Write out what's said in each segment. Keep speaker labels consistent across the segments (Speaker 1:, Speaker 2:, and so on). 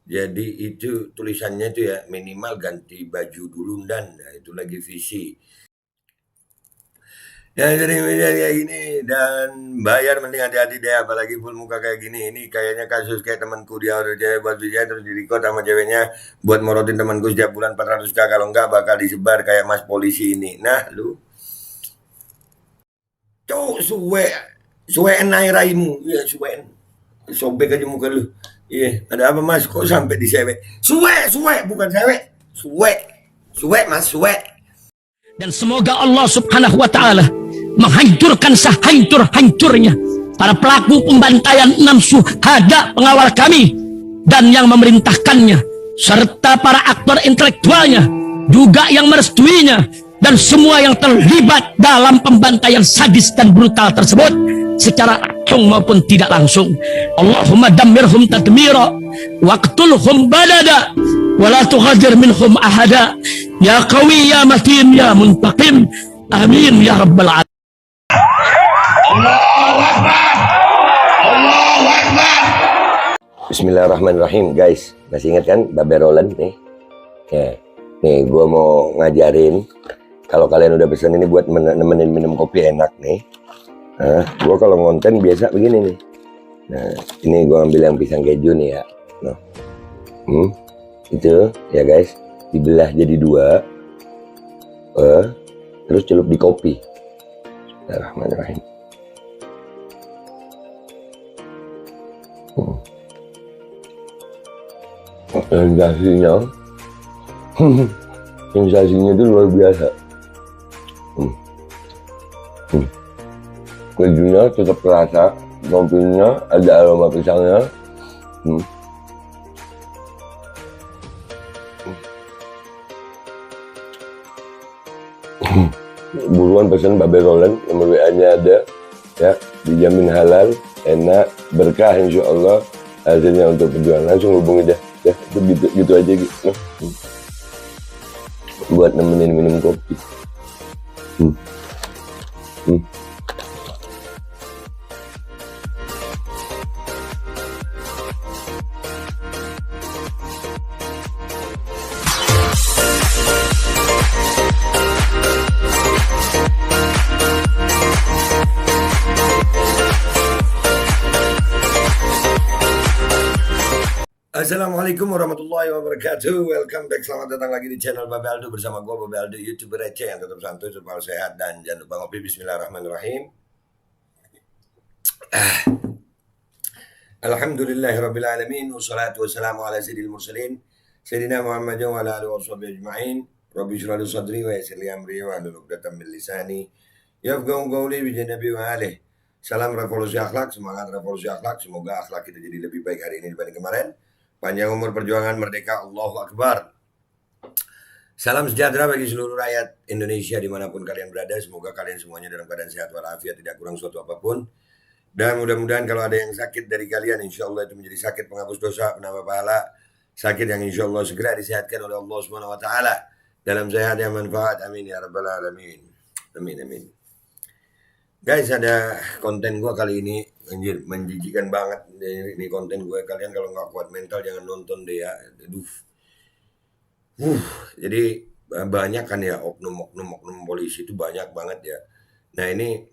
Speaker 1: Jadi itu tulisannya itu ya minimal ganti baju dulu dan nah, itu lagi visi. Ya jadi media kayak gini dan bayar mending hati-hati deh apalagi full muka kayak gini. Ini kayaknya kasus kayak temanku dia udah cewek buat dia terus di record sama ceweknya buat morotin temanku setiap bulan 400K kalau enggak bakal disebar kayak mas polisi ini. Nah lu cowok suwe naik raimu ya suwe sobek aja muka lu. Iya, ada apa mas? Kok sampai di cewek? Suwe bukan cewek. Suwe mas, suwe.
Speaker 2: Dan semoga Allah subhanahu wa ta'ala menghancurkan sehancur-hancurnya para pelaku pembantaian 6 syuhada pengawal kami dan yang memerintahkannya, serta para aktor intelektualnya juga yang merestuinya, dan semua yang terlibat dalam pembantaian sadis dan brutal tersebut secara langsung maupun tidak langsung. Allahumma dammirhum tadmira waqtulhum badada wala tughadir minhum ahada ya qawi ya matin ya muntaqim amin ya rabbal alamin.
Speaker 1: Allahu Akbar. Allahu Akbar. Bismillahirrahmanirrahim guys. Masih ingat kan Babe Roland nih? Ya. Nih gue mau ngajarin kalau kalian udah pesen ini buat nemenin minum kopi enak nih. Nah, gue kalau ngonten biasa begini nih. Nah, ini gue ambil yang pisang keju nih ya. Nah, itu ya guys, dibelah jadi 2, terus celup di kopi. Bismillahirrahmanirrahim. Sensasinya itu luar biasa. Kejunya tetap terasa, kopinya ada aroma pisangnya. Buruan pesen Babe Roland, nomor WA-nya ada ya, dijamin halal, enak, berkah insya Allah hasilnya untuk perjuangan. Langsung hubungi dah ya, itu gitu aja gitu. Buat nemenin minum kopi. Assalamualaikum warahmatullahi wabarakatuh. Welcome back, selamat datang lagi di channel Babe Aldo bersama gue Babe Aldo, YouTuber receh yang tetap santuy, tetap sehat, dan jangan lupa ngopi. Bismillahirrahmanirrahim. Alhamdulillahirrabbilalamin. Wassalatu wassalamu ala sayyidil mursalin Sayyidina Muhammad wa ala alihi wa sahbihi ajma'in. Rabbi shrah li sadri wa yassir li amri wa hlul 'uqdatam min lisani yafqahu qawli bi janabi wa alihi. Salam revolusi akhlak, semangat revolusi akhlak. Semoga akhlak kita jadi lebih baik hari ini dibanding kemarin. Panjang umur, perjuangan, merdeka, Allahu Akbar. Salam sejahtera bagi seluruh rakyat Indonesia dimanapun kalian berada. Semoga kalian semuanya dalam keadaan sehat walafiat, tidak kurang suatu apapun. Dan mudah-mudahan kalau ada yang sakit dari kalian, insya Allah itu menjadi sakit penghapus dosa, penambah pahala. Sakit yang insya Allah segera disehatkan oleh Allah Subhanahu Wa Taala dalam sehat yang manfaat. Amin ya rabbal alamin. Amin amin. Guys, ada konten gue kali ini, anjir, menjijikan banget. Ini konten gue, kalian kalau nggak kuat mental jangan nonton deh ya. Aduh. Jadi banyak kan ya oknum polisi itu banyak banget ya. Nah ini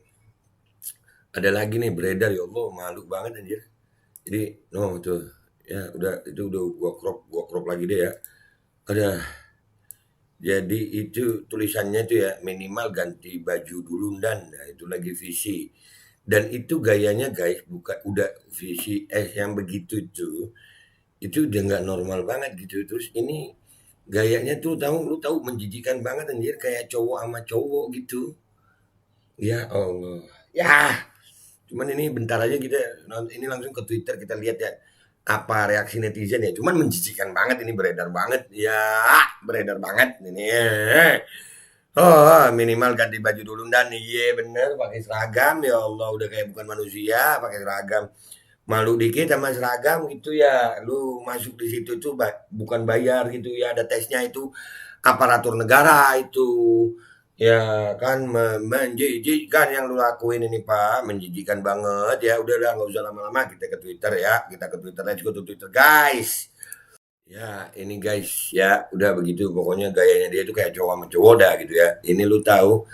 Speaker 1: ada lagi nih beredar, ya Allah malu banget anjir. Jadi no tuh ya udah gua crop lagi deh ya. Ada. Jadi itu tulisannya itu ya minimal ganti baju dulu dan nah, itu lagi visi. Dan itu gayanya guys bukan udah visi yang begitu itu udah nggak normal banget gitu. Terus ini gayanya tuh lu tahu menjijikan banget anjir, kayak cowok sama cowok gitu. Ya Allah. Ya, cuman ini bentar aja kita ini langsung ke Twitter kita lihat ya apa reaksi netizen ya. Cuman menjijikan banget, ini beredar banget. Ya, beredar banget ini. Oh, minimal ganti baju dulu dan iya bener pakai seragam, ya Allah udah kayak bukan manusia pakai seragam. Malu dikit sama seragam gitu ya. Lu masuk di situ tuh bukan bayar gitu ya, ada tesnya itu, aparatur negara itu. Ya kan menjijikan yang lu lakuin ini Pak, menjijikan banget ya. Udahlah nggak usah lama-lama, kita ke Twitter ya. Kita ke Twitter, let's go to Twitter guys. Ya, ini guys, ya udah begitu pokoknya gayanya dia itu kayak cowok sama cowok dah gitu ya. Ini lu tahu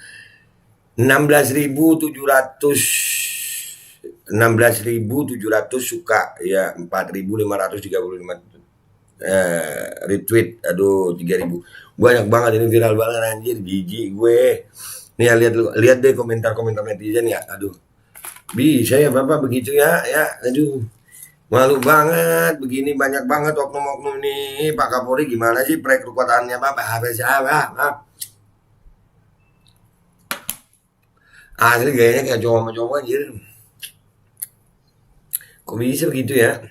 Speaker 1: 16.700 16.700 suka ya 4.535 retweet. Aduh 3.000. Banyak banget ini viral banget anjir, jijik gue. Nih ya, lihat lihat deh komentar-komentar netizen ya. Aduh. Bisa ya Bapak begitu ya, ya. Aduh. Malu banget, begini banyak banget oknum-oknum nih. Pak Kapolri gimana sih perekrutannya Bapak? Apa salah? Asli gayanya kayak cowok sama cowok anjir. Kok bisa begitu ya?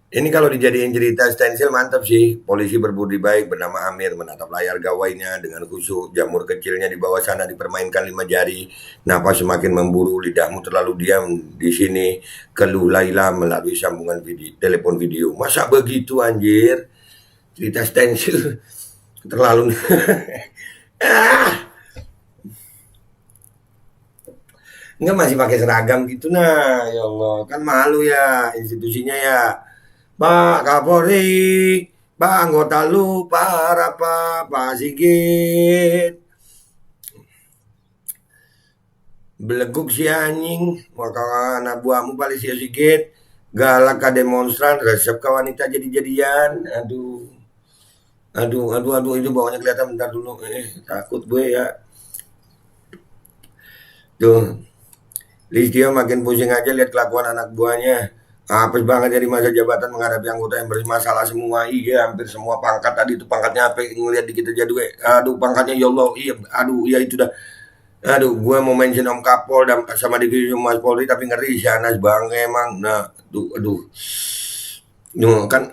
Speaker 1: Ini kalau dijadiin cerita stensil mantap sih. Polisi berbudi baik bernama Amir menatap layar gawainya dengan khusyuk. Jamur kecilnya di bawah sana dipermainkan 5 jari. Napas semakin memburu, lidahmu terlalu diam di sini. Keluh Laila melalui sambungan video, telepon video. Masa begitu anjir? Cerita stensil terlalu. ah, Enggak masih pakai seragam gitu nah. Ya Allah, kan malu ya institusinya ya. Pak Kapolri, Pak anggota lu, Pak Sigit. Beleguk si anjing, maka anak buahmu paling si Sigit. Galak ke demonstran, resep ke wanita jadi-jadian. Aduh, aduh, itu bawahnya kelihatan bentar dulu. Takut gue ya. Tuh, Listio makin pusing aja lihat kelakuan anak buahnya. Apes banget dari masa jabatan menghadapi anggota yang bermasalah semua. Iya, hampir semua pangkat tadi itu pangkatnya apa ngelihat dikit aja gue. Aduh, pangkatnya ya Allah. Iya, aduh, iya itu dah. Aduh, gue mau mention Om Kapol dan sama divisi Mas Polri tapi ngeri si Anas Bang emang. Nah, aduh. Kan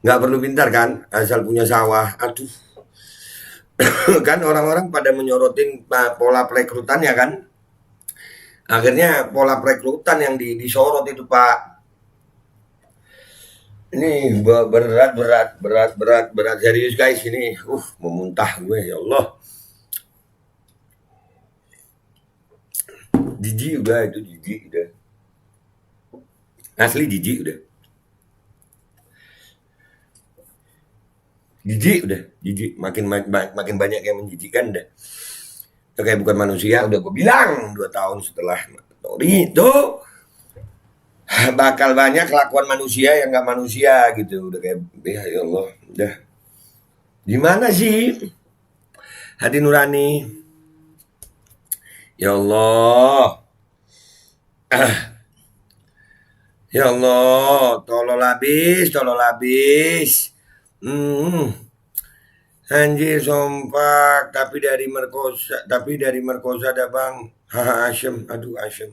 Speaker 1: nggak perlu pintar kan, asal punya sawah. Aduh. Kan orang-orang pada menyorotin pola perekrutan ya kan. Akhirnya pola perekrutan yang disorot itu Pak. Ini berat serius guys ini. Memuntah gue ya Allah. Jijik udah itu jijik udah. Asli jijik udah. Jijik udah, jijik. Makin banyak yang menjijikkan udah. Itu kayak bukan manusia udah gue bilang 2 tahun setelah itu bakal banyak kelakuan manusia yang nggak manusia gitu udah kayak ya Allah udah gimana sih hati nurani ya Allah ya Allah tolol habis anjir sompak tapi dari merkosa ada bang haha asem aduh asem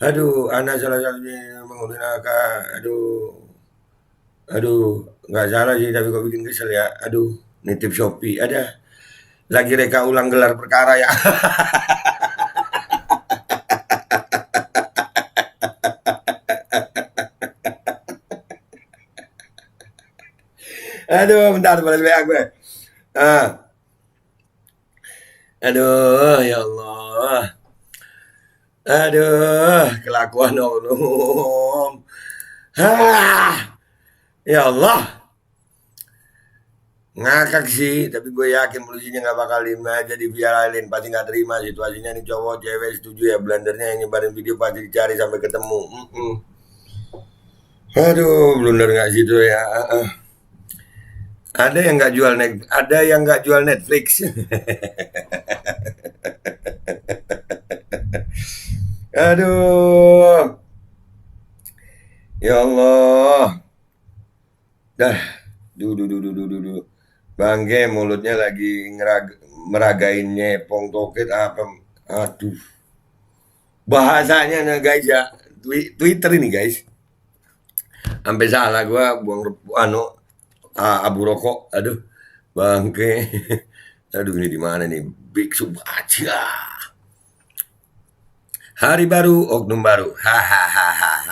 Speaker 1: aduh anak salah satunya menggunakan aduh nggak salah sih tapi kok bikin kesel ya aduh nitip Shopee ada lagi reka ulang gelar perkara ya aduh bentar balas WA gue ah aduh ya Allah aduh kelakuan oknum ya Allah ngakak sih tapi gue yakin polisinya nggak bakal lima aja diviralin pasti nggak terima situasinya nih cowok cewek setuju ya blendernya yang nyebarin video pasti dicari sampai ketemu aduh blunder nggak situ ya ada yang nggak jual Netflix aduh ya Allah dah duh bangke mulutnya lagi meragain nyepong toket apa aduh bahasanya nih guys ya Twitter ini guys sampai salah gue buang abu rokok aduh bangke aduh ini di mana nih biksu baca hari baru oknum baru hahaha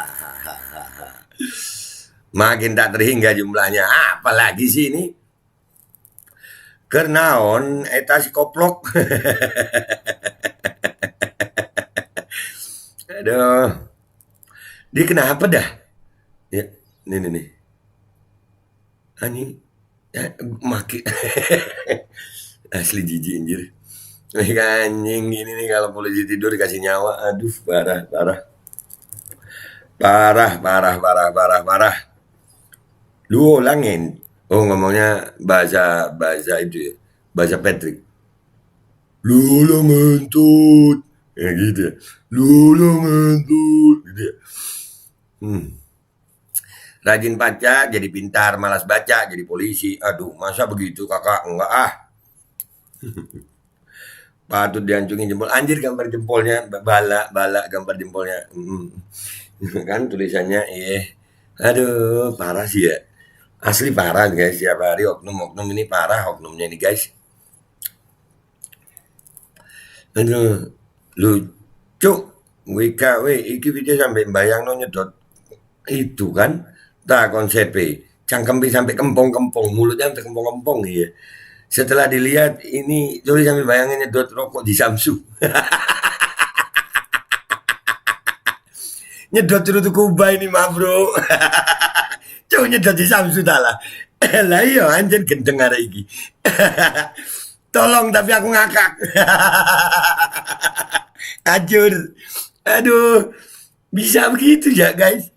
Speaker 1: makin tak terhingga jumlahnya apalagi sih ini kernaon eta si koplok aduh dia kenapa dah ya nih. Anjing, maki. Asli jijik anjir. Nih anjing gini nih kalau polisi tidur dikasih nyawa, aduh parah, parah. Parah, parah, parah, parah, parah. Lu ulangin. Oh ngomongnya bahasa bahasa itu ya, bahasa Patrick. Lula mentut. Ya gitu ya. Lula mentut. Gitu ya. Hmm. Rajin baca jadi pintar, malas baca jadi polisi. Aduh, masa begitu kakak? Enggak ah. Patut diancungin jempol. Anjir gambar jempolnya, bala, bala gambar jempolnya. Kan tulisannya, aduh, parah sih ya. Asli parah guys, tiap hari oknum-oknum ini parah oknumnya ini guys. Aduh, lucu. WKW, iki video sampai bayang no nyedot. Itu kan, tak konsepnya. Cangkemnya sampai kempong-kempong, mulutnya sampai kempong-kempong iya. Setelah dilihat ini, Joli sambil bayangin nyedot rokok di Samsu. Nyedot cerutu Kuba ini mah bro. Cuma nyedot di Samsu lah. Lah iya anjir gendeng arek iki. Tolong tapi aku ngakak. Ajur. Aduh. Bisa begitu ya guys.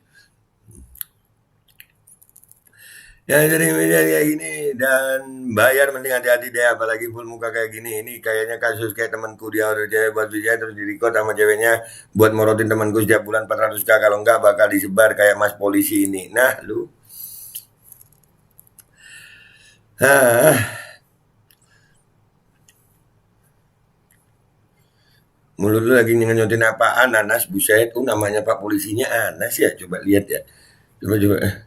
Speaker 1: Yang sering media kayak gini dan bayar mending hati-hati deh apalagi full muka kayak gini. Ini kayaknya kasus kayak temanku dia udah cewek buat video terus di record sama ceweknya buat morotin temanku setiap bulan 400k kalau enggak bakal disebar kayak mas polisi ini. Nah lu. Mulut lu lagi nyenyotin apaan Anas buset. Namanya pak polisinya Anas ya. Coba lihat ya. Coba.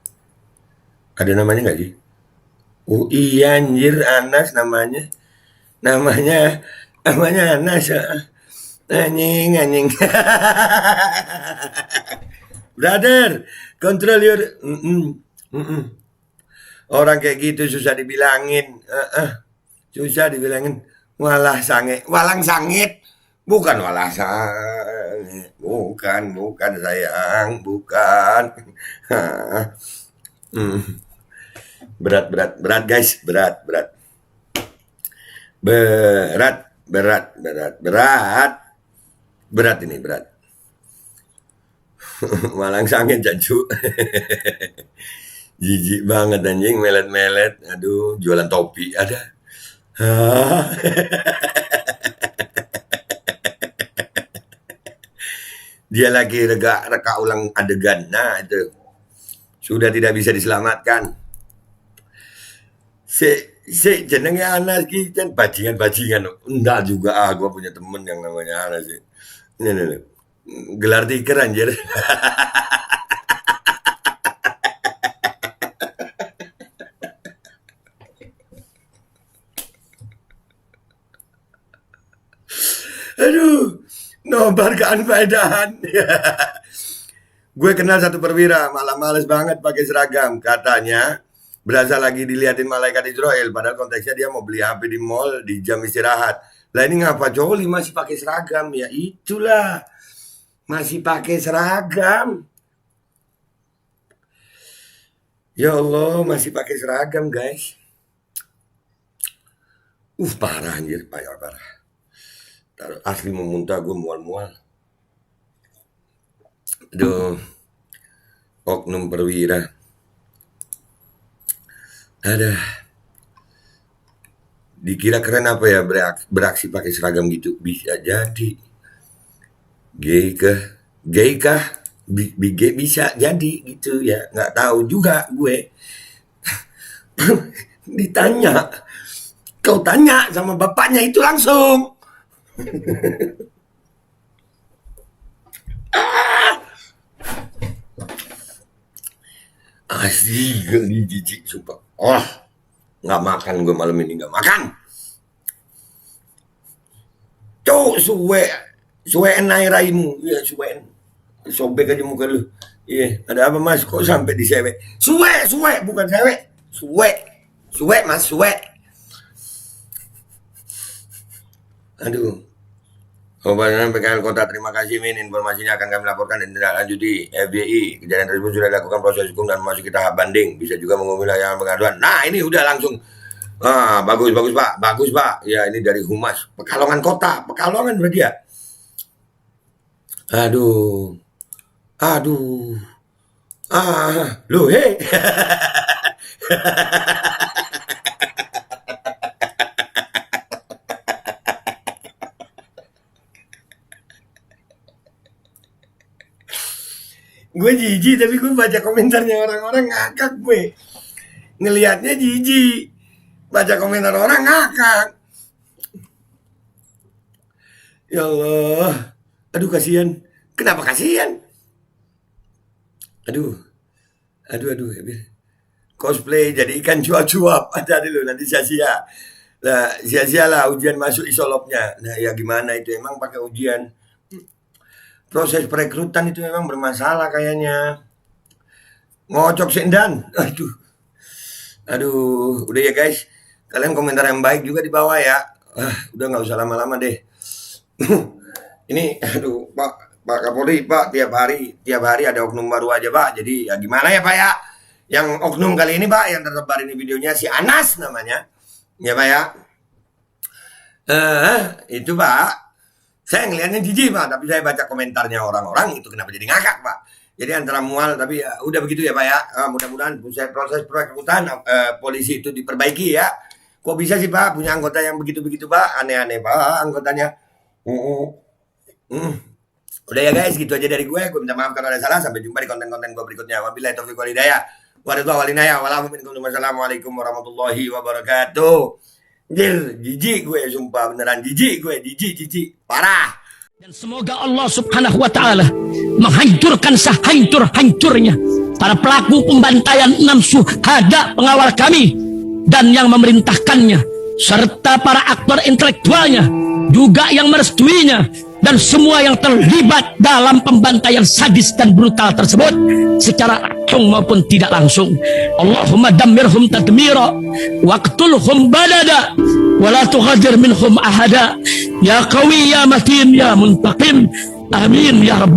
Speaker 1: Ada namanya nggak sih? Oh iya anjir Anas namanya. Namanya Anas. Anjing. Brother, control your orang kayak gitu susah dibilangin. Susah dibilangin walang sangit. Bukan walah sangit. Bukan sayang, bukan. Berat guys, berat. Berat ini, berat. Walang sangit jancuk. Jijik banget anjing, melet-melet. Aduh, jualan topi ada. Dia lagi reka ulang adegan. Nah, itu. Sudah tidak bisa diselamatkan. Jenenge Anas ki kan bajingan. Enggak juga gua punya temen yang namanya Anas sih. Ini. Gelar tiker anjir. Aduh, nobar keanfaedahan. Gue kenal satu perwira, malah males banget pakai seragam. Katanya berasa lagi diliatin malaikat Israel, padahal konteksnya dia mau beli HP di mall di jam istirahat. Lah ini ngapa Joli masih pakai seragam? Ya itulah, masih pakai seragam. Ya Allah, masih pakai seragam guys. Parah anjir, parah. Asli mau muntah gue mual-mual. Aduh, oknum perwira. Ada. Dikira keren apa ya beraksi pakai seragam gitu? Bisa jadi. Gay kah? Bisa jadi gitu ya. Nggak tahu juga gue. Ditanya. Kau tanya sama bapaknya itu langsung. Asli geli jijik sumpah. Nggak makan gue malam ini, nggak makan. Cuk suwe enai raimu. Iya suwe. Sobek aja muka lu. Iya, ada apa mas? Kok sampai di sewek? Suwe bukan sewek. Suwe mas, suwe. Aduh. Komandan PKL Kota, terima kasih Min. Informasinya akan kami laporkan dan ditindaklanjuti FBI. Kejadian tersebut sudah dilakukan proses hukum dan memasuki tahap banding. Bisa juga menghubungi layanan pengaduan. Nah, ini udah langsung. Bagus Pak, bagus Pak. Ya, ini dari Humas Pekalongan Kota, Pekalongan berarti ya. Aduh, loh, hei. Gue jijik tapi gue baca komentarnya orang-orang ngakak gue. Ngelihatnya jijik. Baca komentar orang ngakak. Ya Allah. Aduh kasihan. Kenapa kasihan? Aduh. Cosplay jadi ikan cuap-cuap. Ada dulu nanti sia-sia. Lah, sia-sialah ujian masuk isolopnya. Nah, ya gimana itu emang pakai ujian. Proses perekrutan itu memang bermasalah kayaknya. Ngocok sendan. Aduh, udah ya guys. Kalian komentar yang baik juga di bawah ya. Udah nggak usah lama-lama deh. Ini, Pak Kapolri, Pak, tiap hari ada oknum baru aja, Pak. Jadi ya gimana ya, Pak ya? Yang oknum kali ini, Pak, yang tersebar ini videonya si Anas namanya. Ya, Pak ya. Itu, Pak. Saya ngelihatnya jijik, Pak, tapi saya baca komentarnya orang-orang itu kenapa jadi ngakak, Pak. Jadi antara mual, tapi ya udah begitu ya, Pak ya. Mudah-mudahan proses perekrutan polisi itu diperbaiki ya. Kok bisa sih, Pak, punya anggota yang begitu-begitu, Pak? Aneh-aneh, Pak, anggotanya. Udah ya guys, gitu aja dari gue. Gue minta maaf kalau ada salah. Sampai jumpa di konten-konten gue berikutnya. Wabillahi taufiq wal hidayah. Wassalamualaikum warahmatullahi wabarakatuh. Jijik gue, sumpah beneran jijik gue, jijik parah.
Speaker 2: Dan semoga Allah subhanahu wa ta'ala menghancurkan sehancur-hancurnya para pelaku pembantaian 6 syuhada pengawal kami dan yang memerintahkannya, serta para aktor intelektualnya juga yang merestuinya, dan semua yang terlibat dalam pembantaian sadis dan brutal tersebut secara langsung maupun tidak langsung. Allahumma dammirhum tadmira waqtulhum badada wa la tughadir minhum ahada ya qawi ya matin ya muntaqim. Amin ya rabbal